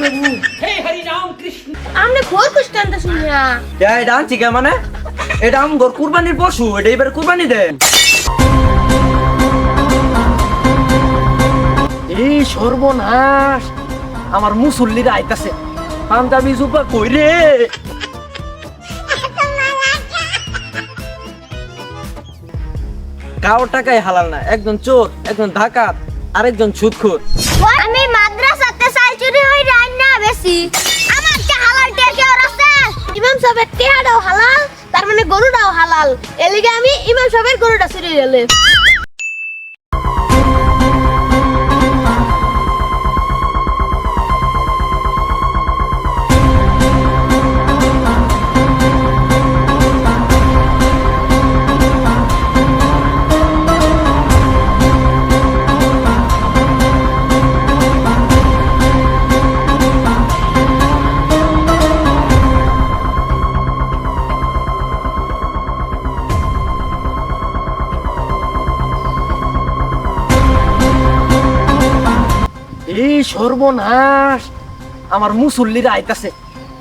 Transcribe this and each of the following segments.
हे हरि राम कृष्ण আমনে খোর কুস্তানটা শুনিয়া এটা আনছি কে মানে এটা আমগর কুরবানির পশু এটা এবার কুরবানি দেন। এই সর্বনাশ আমার মুসল্লিরা আইতাছে পাঞ্জাবি জুপা কই রে কারোর টাকাই হালাল না একজন চোর একজন ডাকাত আরেকজন সুদখোর। আমি মাদ্রাসাতে চাই চুরি হই রান্না বেশি আমার কি হালাল টেকে আছে ইমাম সাহেবের টেহাটাও হালাল তার মানে গরুটাও হালাল এলিগে আমি ইমাম সাহেবের গরুটা চুরি গেলে এই সর্বনাশ আমার মুসল্লিরা আইতাছে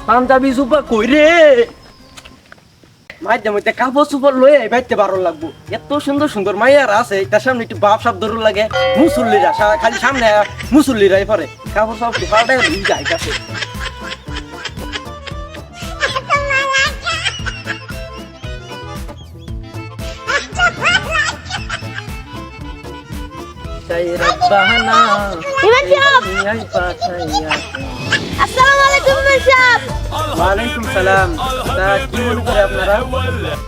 পাঞ্জাবি জুপা কই রে মাইতে মইতে কাপড় চুপড় লয়ে বাইতে বারো লাগবো এত সুন্দর সুন্দর মাইয়ারা আছে তার সামনে একটু বাপ সাপ ধরু লাগে মুসল্লিরা খালি সামনে মুসল্লিরাই পরে কাপড় সব পাল্টায় আইতাছে। আসসালামু আলাইকুম ইমাম সাহেব। ওয়ালাইকুম সালাম। তা কি মনে করে আপনারা?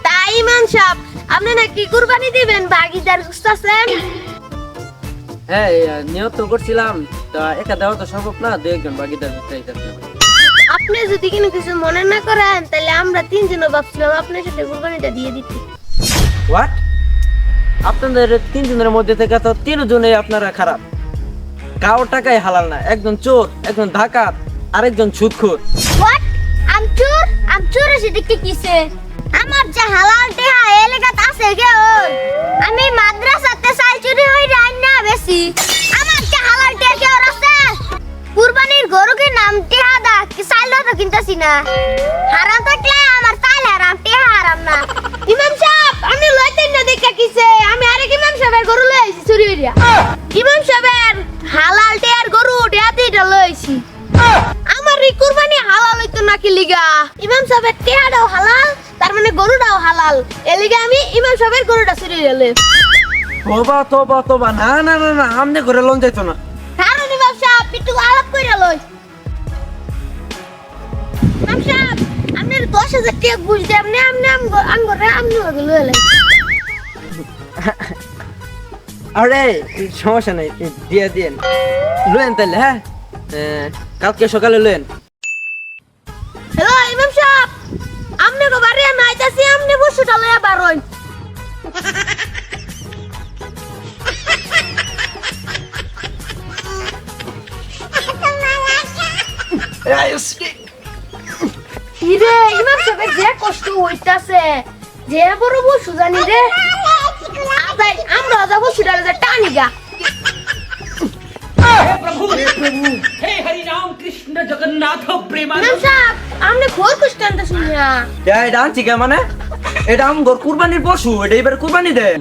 তাই ইমাম সাহেব আপনি নাকি কুরবানি দিবেন ভাগিদার খুঁজতেছেন? হ্যাঁ নিয়ত তো করছিলাম তা একা দেওয়া তো সম্ভব না দু একজন ভাগিদার চাইতেছে। আপনি যদি কিছু মনে না করেন তাহলে আমরা তিনজনও ভাবছিলাম আপনার সাথে কুরবানিটা দিয়ে দিতে। হোয়াট? আপনাদের তিনজনের মধ্যে থেকে তো তিনজনেই আপনারা খারাপ কারোর টাকাই হালাল না একজন চোর একজন ডাকাত আরেকজন সুদখোর। হোয়াট? আমচুর সেদিকে কিসে আমার যে হালাল টেহা এলাকাত আছে গে আমি মাদ্রাসাতে চাই চুরি হই রান্না বেশি আমার যে হালাল টেহা কে আছে কুরবানির গরুকে নাম টেহা দা কি চাইলো তো কিনতাছি না হারাম থাকলে আমার চাইল হারাম টেহা হারাম না। ইমাম সাহেব আমি লইতেন না দেখা কিসে আমি আরেক ইমাম সাহেবের গরু লই আইছি চুরি হইয়া ইমাম সাহেবের হালাল টেহার গরু টেহা দিটা লইছি আমার এই কুরবানি হালাল হইতো নাকি লিগা ইমাম সাহেবের টেহাটাও হালাল তার মানে গরুটাও হালাল এলিগা আমি ইমাম সাহেবের গরুটা চুরি গেলে। তোবা তোবা তোবা না না না না আমনে ঘরে লোন যাইতো না কারণ ইমাম সাহেব একটু আলাপ কইরা লই ইমাম সাহেব আপনি 10,000 টাকা বুঝ দে আপনি আমগরে আমনি লই এলেন। আরে সমস্যা নাই দিয়ে দিন লয়েন তাহলে হ্যাঁ কালকে সকালে লয়েন। হ্যালো ইমাম সাহেব আমনে গো বাড়ি আমি আইতাছি আমনে বসুটা লইয়া বারোই। ইরে ইমাম সাহেবের যে কষ্ট হইতাছে যে বড় বসু জানি রে আদাই আমরা যাব সুডালে টানি গা। हे प्रभु हे हरि राम कृष्ण जगन्नाथ ইমাম प्रेमानंद সাহেব আমনে খোর কুস্তানটা শুনিয়া এটা আনছি কে মানে এটা আমগর কুরবানির পশু এটা এবার কুরবানি দেন।